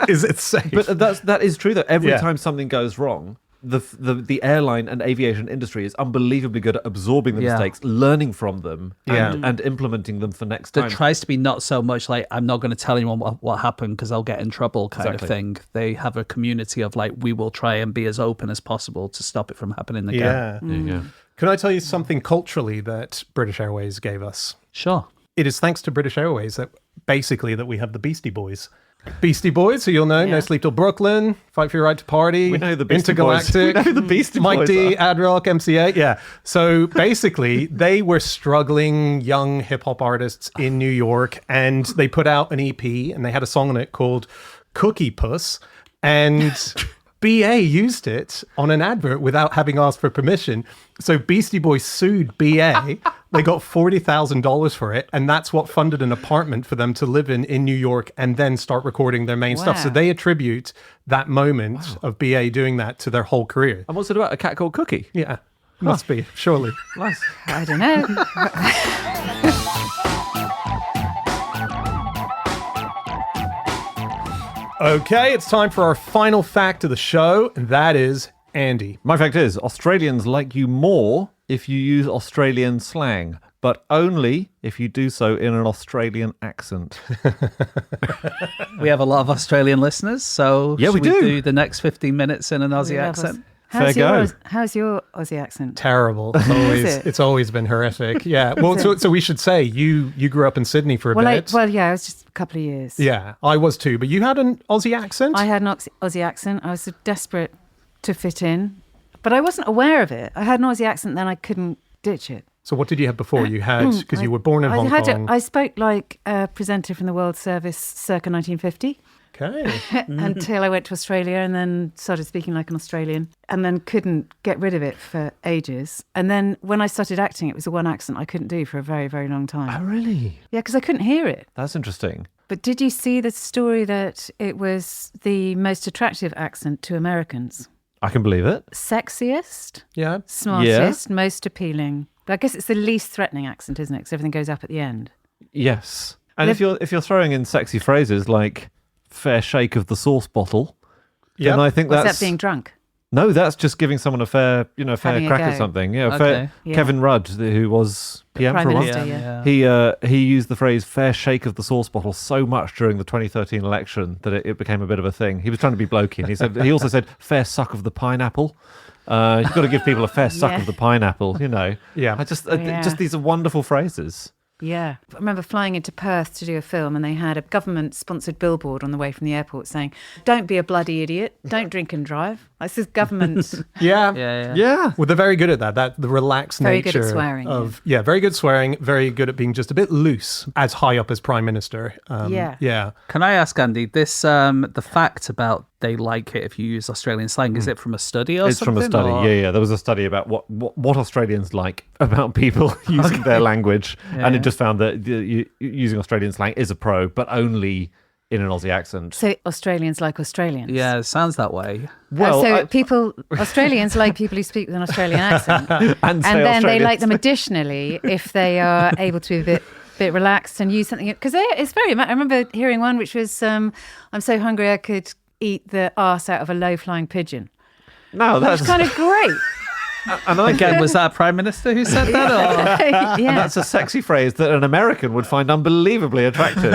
is it's safe. But that is true, that every Yeah. time something goes wrong, the airline and aviation industry is unbelievably good at absorbing the mistakes, learning from them, and implementing them for next There time. tries to be not so much like, I'm not going to tell anyone what happened because I'll get in trouble kind of thing. They have a community of like, we will try and be as open as possible to stop it from happening again. Yeah. Can I tell you something culturally that British Airways gave us? Sure. It is thanks to British Airways that we have the Beastie Boys. Beastie Boys, who you'll know, No Sleep Till Brooklyn, Fight for Your Right to Party, We know the Beastie Boys. Intergalactic, We know who the Beastie Mike Boys D, are. Adrock, MC8, yeah. So basically, they were struggling young hip-hop artists in New York, and they put out an EP, and they had a song on it called Cookie Puss, and BA used it on an advert without having asked for permission. So Beastie Boys sued BA. They got $40,000 for it, and that's what funded an apartment for them to live in New York and then start recording their main stuff. So Wow. they attribute that moment of BA doing that to their whole career. And what's it about? A cat called Cookie? Yeah, must be, surely. Nice. I don't know. Okay, it's time for our final fact of the show, and that is Andy. My fact is, Australians like you more if you use Australian slang, but only if you do so in an Australian accent. We have a lot of Australian listeners, so Yeah, we should do. the next 15 minutes in an Aussie accent. How's Fair your, go. how's your Aussie accent? Terrible. it? It's always been horrific. Yeah. Well, so we should say you grew up in Sydney for a bit. Yeah, I was just a couple of years. Yeah, I was too. But you had an Aussie accent? I had an Aussie accent. I was so desperate to fit in, but I wasn't aware of it. I had an Aussie accent, then I couldn't ditch it. So what did you have before? You had, because you were born in Hong Kong. I spoke like a presenter from the World Service circa 1950. Okay. Until I went to Australia and then started speaking like an Australian and then couldn't get rid of it for ages. And then when I started acting, it was the one accent I couldn't do for a very, very long time. Oh, really? Yeah, because I couldn't hear it. That's interesting. But did you see the story that it was the most attractive accent to Americans? I can believe it. Sexiest, Yeah. smartest, most appealing. But I guess it's the least threatening accent, isn't it? Because everything goes up at the end. Yes. And if you're throwing in sexy phrases like fair shake of the sauce bottle, then I think Was that's that being drunk? No, that's just giving someone a fair Having a crack at go. something. Yeah, Okay. Kevin Rudd, who was PM Prime for a while, Minister, yeah. he used the phrase "fair shake of the sauce bottle" so much during the 2013 election that it became a bit of a thing. He was trying to be blokey, and he also said "fair suck of the pineapple." You've got to give people a fair suck of the pineapple, Yeah. Just these are wonderful phrases. Yeah. I remember flying into Perth to do a film and they had a government-sponsored billboard on the way from the airport saying, "Don't be a bloody idiot. Don't drink and drive." This is government. Yeah. Well, they're very good at that. The relaxed Very nature good at swearing, of very good swearing, very good at being just a bit loose as high up as Prime Minister. Yeah. Can I ask Andy, this the fact about they like it if you use Australian slang, is it from a study or It's something? from a study. or- Yeah. There was a study about what Australians like about people using their language, and it just found that using Australian slang is a pro, but only in an Aussie accent. So Australians like Australians. Yeah, it sounds that way. Well, Australians like people who speak with an Australian accent. and then they Australians. like them additionally if they are able to be a bit relaxed and use something. Because it's very, I remember hearing one which was, I'm so hungry I could eat the arse out of a low-flying pigeon. No, That's that's kind of great. and I Again, was that a Prime Minister who said that? Or? Yeah. That's a sexy phrase that an American would find unbelievably attractive.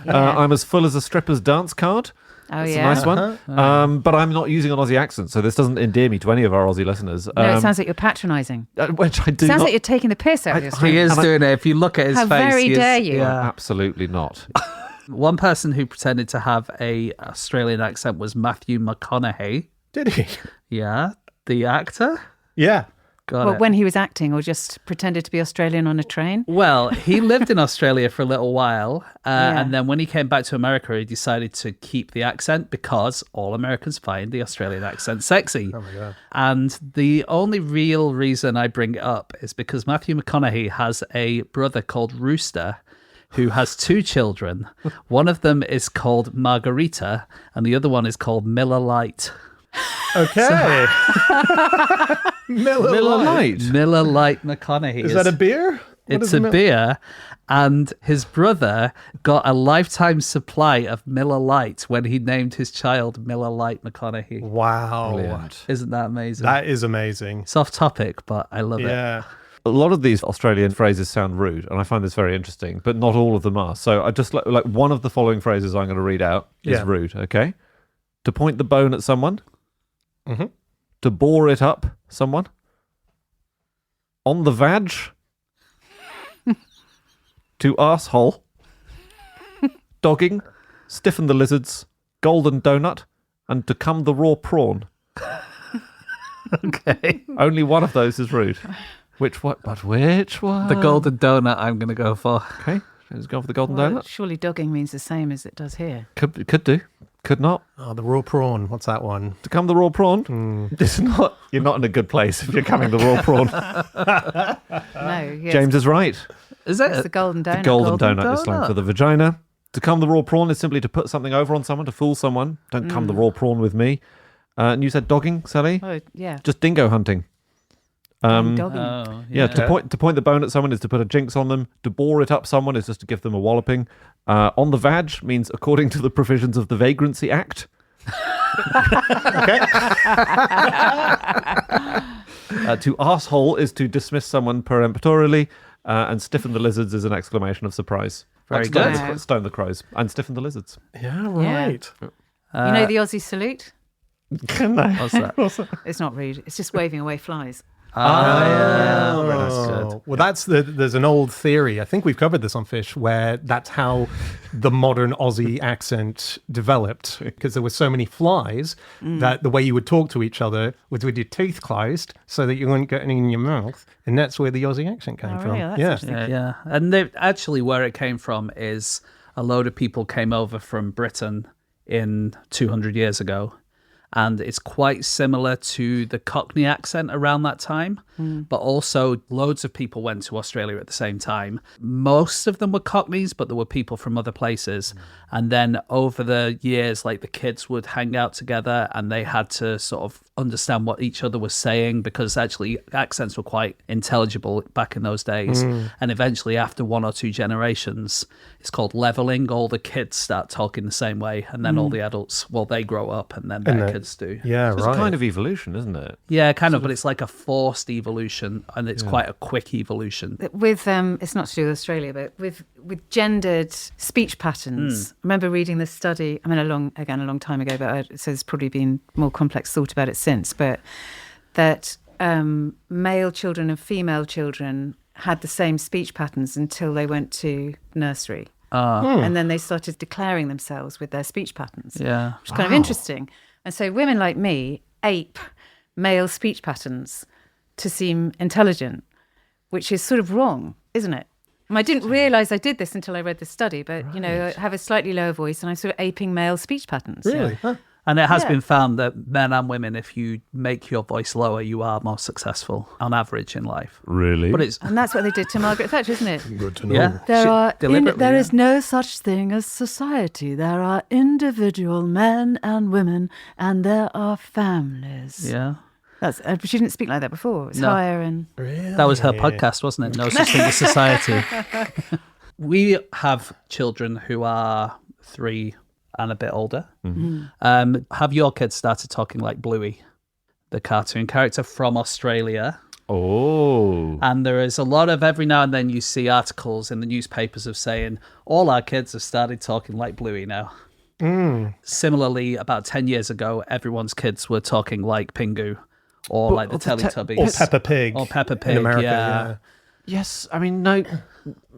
I'm as full as a stripper's dance card. Oh, It's yeah. a nice one. But I'm not using an Aussie accent, so this doesn't endear me to any of our Aussie listeners. No, it sounds like you're patronising. Which I do Sounds not. like you're taking the piss out of I- your He story. is doing it. If you look at his How face. very he is- dare you. Yeah. Absolutely not. One person who pretended to have a Australian accent was Matthew McConaughey. Did he? Yeah, the actor. Yeah. Got Well, it. when he was acting or just pretended to be Australian on a train? Well, he lived in Australia for a little while, Yeah. and then when he came back to America, he decided to keep the accent because all Americans find the Australian accent sexy. Oh my God. And the only real reason I bring it up is because Matthew McConaughey has a brother called Rooster who has two children. One of them is called Margarita, and the other one is called Miller Lite. Okay. Miller Lite. Miller Lite McConaughey. Is that a beer? What It's is a Mil- beer, and his brother got a lifetime supply of Miller Lite when he named his child Miller Lite McConaughey. Wow. Brilliant. Isn't that amazing? That is amazing. It's off topic, but I love it. Yeah. A lot of these Australian phrases sound rude, and I find this very interesting, but not all of them are. So I just like one of the following phrases I'm going to read out is Yeah. rude, okay? To point the bone at someone. Mhm. To bore it up someone. On the vag. To arsehole. Dogging. Stiffen the lizards. Golden donut. And to come the raw prawn. Okay. Only one of those is rude. Which one? The golden donut I'm going to go for. Okay, let's go for the golden Well, donut. surely dogging means the same as it does here. Could do, could not. Oh, the raw prawn. What's that one? To come the raw prawn. It's not. You're not in a good place if you're coming the raw prawn. No, yes, James is right. Is it's the it? golden donut. Golden Golden donut is slang donut. for the vagina. To come the raw prawn is simply to put something over on someone, to fool someone. Don't come the raw prawn with me. And you said dogging, Sally? Oh, yeah. Just dingo hunting. Dogging. Oh, Yeah, to point the bone at someone is to put a jinx on them. To bore it up someone is just to give them a walloping. On the vag means according to the provisions of the Vagrancy Act. To arsehole is to dismiss someone peremptorily. And stiffen the lizards is an exclamation of surprise. Very Like stone good. the- Stone the crows. And stiffen the lizards. Yeah, right. You know the Aussie salute? No. What's that? It's not rude. It's just waving away flies. That's good. Well, there's an old theory. I think we've covered this on Fish, where that's how the modern Aussie accent developed, because there were so many flies that the way you would talk to each other was with your teeth closed so that you wouldn't get any in your mouth, and that's where the Aussie accent came from. Really? That's interesting. Yeah. And actually where it came from is a load of people came over from Britain in 200 years ago. And it's quite similar to the Cockney accent around that time. But also loads of people went to Australia at the same time. Most of them were Cockneys, but there were people from other places. And then over the years, like the kids would hang out together and they had to sort of understand what each other was saying, because actually accents were quite intelligible back in those days. And eventually after one or two generations, it's called leveling. All the kids start talking the same way. And then all the adults, well, they grow up and then their kids do. Yeah, It's right. a kind of evolution, isn't it? Yeah, kind of, but it's like a forced evolution, and it's quite a quick evolution. With it's not to do with Australia, but with gendered speech patterns. I remember reading this study. I mean, a long time ago, but so there's probably been more complex thought about it since. But that male children and female children had the same speech patterns until they went to nursery, and then they started declaring themselves with their speech patterns. Yeah. Which is kind of interesting. And so women like me ape male speech patterns to seem intelligent, which is sort of wrong, isn't it? And I didn't realise I did this until I read the study, but, you know, I have a slightly lower voice and I'm sort of aping male speech patterns. Really? Huh. And it has been found that men and women, if you make your voice lower, you are more successful on average in life. Really? But it's And that's what they did to Margaret Thatcher, isn't it? Good to know. yeah, There is no such thing as society. There are individual men and women, and there are families. Yeah. That's she didn't speak like that before. It was No. higher and That was her podcast, wasn't it? No Such Thing as Society. We have children who are 3 and a bit older. Have your kids started talking like Bluey, the cartoon character from Australia? Oh. And there is a lot of, every now and then you see articles in the newspapers of saying, all our kids have started talking like Bluey now. Similarly, about 10 years ago, everyone's kids were talking like Pingu or like the Teletubbies. Or Peppa Pig. Or Peppa Pig, in America, yeah. Yes, I mean, no.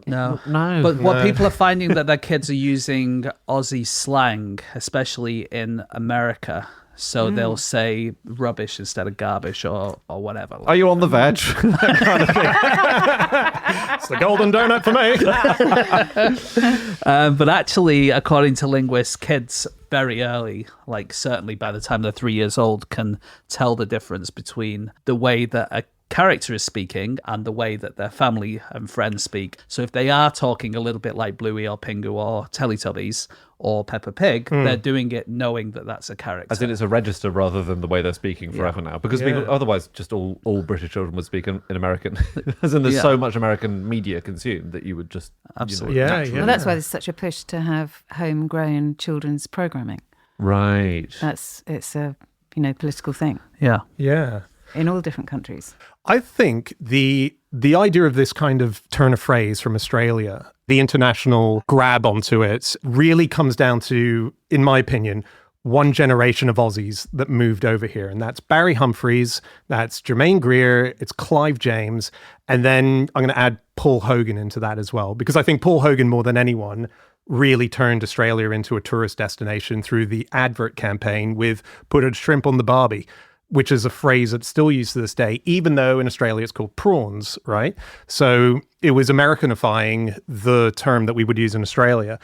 No. No. But what people are finding that their kids are using Aussie slang, especially in America. So they'll say rubbish instead of garbage or whatever. Are you on the veg? It's the golden donut for me. But actually, according to linguists, kids very early, like certainly by the time they're 3 years old, can tell the difference between the way that a character is speaking and the way that their family and friends speak. So if they are talking a little bit like Bluey or Pingu or Teletubbies or Peppa Pig, they're doing it knowing that that's a character. As in, it's a register rather than the way they're speaking forever now. Because otherwise, just all British children would speak in American. As in, there's so much American media consumed that you would just... Absolutely. well, that's why there's such a push to have homegrown children's programming. Right. It's a political thing Yeah. Yeah. in all different countries. I think the idea of this kind of turn of phrase from Australia, the international grab onto it, really comes down to, in my opinion, one generation of Aussies that moved over here. And that's Barry Humphries, that's Jermaine Greer, it's Clive James, and then I'm going to add Paul Hogan into that as well, because I think Paul Hogan, more than anyone, really turned Australia into a tourist destination through the advert campaign with "Put a shrimp on the barbie," which is a phrase that's still used to this day, even though in Australia it's called prawns, right? So it was Americanifying the term that we would use in Australia.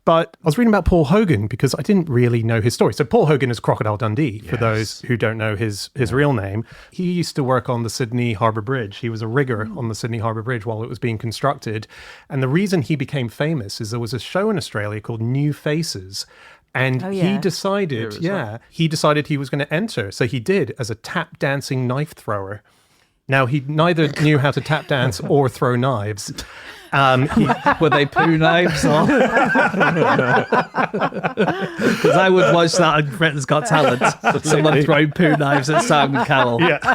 But I was reading about Paul Hogan because I didn't really know his story. So Paul Hogan is Crocodile Dundee, for those who don't know his real name. He used to work on the Sydney Harbour Bridge. He was a rigger on the Sydney Harbour Bridge while it was being constructed. And the reason he became famous is there was a show in Australia called New Faces. And he decided, he decided he was going to enter. So he did, as a tap dancing knife thrower. Now, he neither knew how to tap dance or throw knives. Were they poo knives? Because I would watch that on Britain's Got Talent. Someone throwing poo knives at Simon Cowell. Yeah.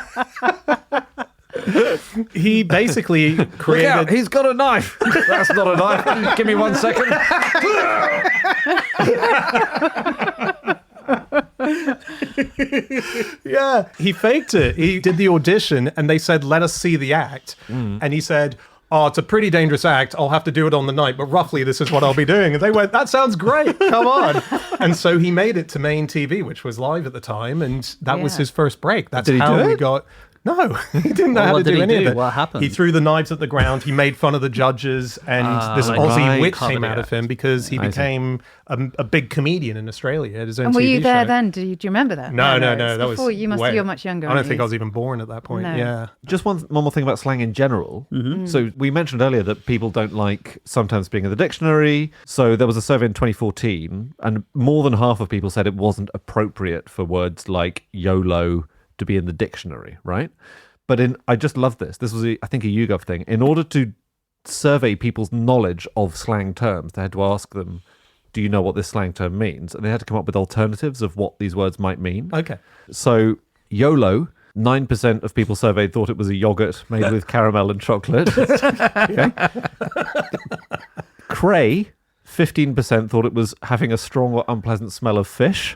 He basically created... Look out, he's got a knife. That's not a knife. Give me 1 second. Yeah, he faked it. He did the audition and they said, let us see the act. And he said, oh, it's a pretty dangerous act. I'll have to do it on the night, but roughly this is what I'll be doing. And they went, that sounds great. Come on. And so he made it to main TV, which was live at the time. And that was his first break. That's Did he how do we it? got... No, he didn't know how to do any of it. What happened? He threw the knives at the ground. He made fun of the judges, and this Aussie wit came out of him because he became a big comedian in Australia. At his own And were TV you there show. then? Do you remember that? No. It's That was before. You must. way- You're much younger. I don't aren't think you? I was even born at that point. No. Yeah. Just one more thing about slang in general. So we mentioned earlier that people don't like sometimes being in the dictionary. So there was a survey in 2014, and more than half of people said it wasn't appropriate for words like YOLO to be in the dictionary, right? But I just love this. This was, I think, a YouGov thing. In order to survey people's knowledge of slang terms, they had to ask them, do you know what this slang term means? And they had to come up with alternatives of what these words might mean. Okay. So YOLO, 9% of people surveyed thought it was a yogurt made with caramel and chocolate. Okay. Cray, 15% thought it was having a strong or unpleasant smell of fish.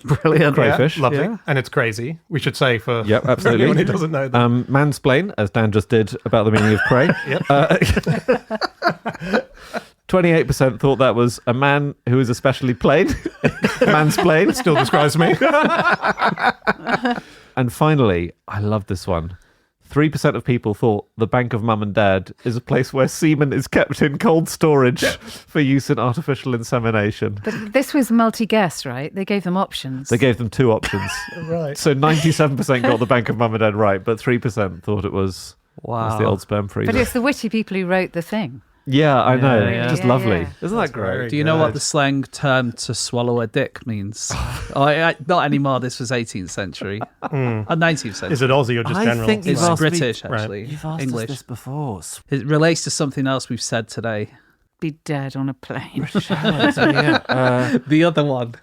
Brilliant. Crayfish. Yeah, lovely. Yeah. And it's crazy. We should say for Yep, absolutely. anyone who doesn't know that. Mansplain, as Dan just did about the meaning of cray. 28% thought that was a man who is especially plain. Mansplain. Still describes me. And finally, I love this one. 3% of people thought the Bank of Mum and Dad is a place where semen is kept in cold storage for use in artificial insemination. But this was multi-guess, right? They gave them options. They gave them two options. Right. So 97% got the Bank of Mum and Dad right, but 3% thought it was the old sperm freezer. But it's the witty people who wrote the thing. Yeah, I know. Yeah. Just Yeah, lovely. yeah. Isn't that great? Do you know what the slang term to swallow a dick means? Not anymore. This was 18th century. 19th century. Is it Aussie or just general? think It's You've asked me- British, actually. You've asked English. us this before. It relates to something else we've said today. Be dead on a plane. The other one.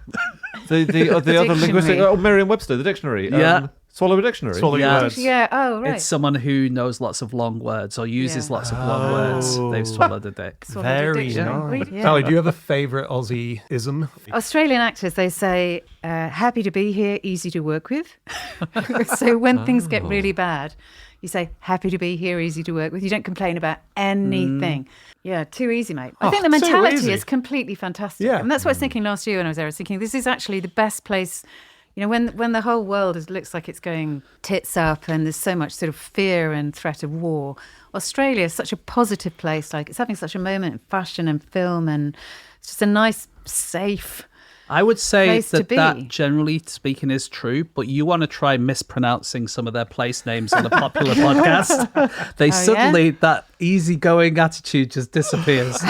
The other linguistic... dictionary. Oh, Merriam-Webster, the dictionary. Yeah. Swallow a dictionary. Swallow your Yeah. words. Yeah. Oh, right. It's someone who knows lots of long words or uses Yeah. lots of long words. They've swallowed a dick. Swallowed a Very dictionary. nice. Yeah. Sally, do you have a favourite Aussie-ism? Australian actors, they say, happy to be here, easy to work with. So when things get really bad, you say, happy to be here, easy to work with. You don't complain about anything. Yeah, too easy, mate. I think the so mentality easy. is completely fantastic. Yeah. And that's what I was thinking last year when I was there. I was thinking, this is actually the best place. You know, when the whole world looks like it's going tits up and there's so much sort of fear and threat of war, Australia is such a positive place. Like, it's having such a moment in fashion and film, and it's just a nice, safe... I would say place to be. that generally speaking is true, but you want to try mispronouncing some of their place names on a popular podcast. They suddenly, that easygoing attitude just disappears.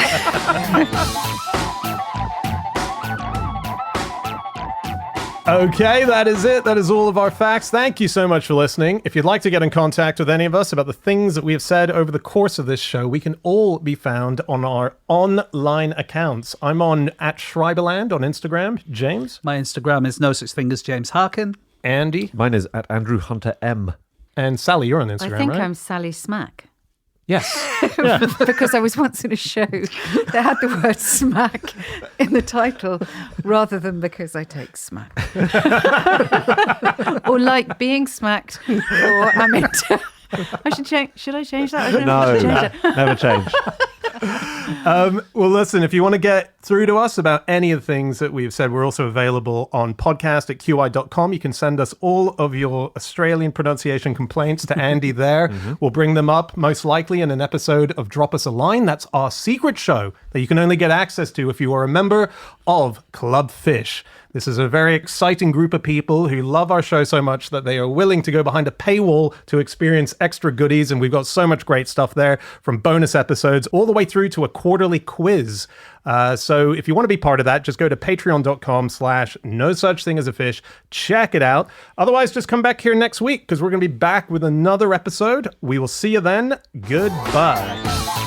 Okay, that is it. That is all of our facts. Thank you so much for listening. If you'd like to get in contact with any of us about the things that we have said over the course of this show, we can all be found on our online accounts. I'm on @Schreiberland on Instagram. James? My Instagram is no such thing as James Harkin. Andy? Mine is at Andrew Hunter M. And Sally, you're on Instagram, I think right? I'm Sally Smack. Yes. Because I was once in a show that had the word smack in the title rather than because I take smack. Or like being smacked, or I'm into... I should change. Should I change that? I don't know if I should change that. Never change. Well, listen, if you want to get through to us about any of the things that we've said, we're also available on podcast@qi.com. You can send us all of your Australian pronunciation complaints to Andy there. We'll bring them up most likely in an episode of Drop Us a Line. That's our secret show that you can only get access to if you are a member of Club Fish. This is a very exciting group of people who love our show so much that they are willing to go behind a paywall to experience extra goodies. And we've got so much great stuff there, from bonus episodes all the way through to a quarterly quiz. So if you want to be part of that, just go to patreon.com/no such thing as a fish. Check it out. Otherwise, just come back here next week because we're going to be back with another episode. We will see you then. Goodbye.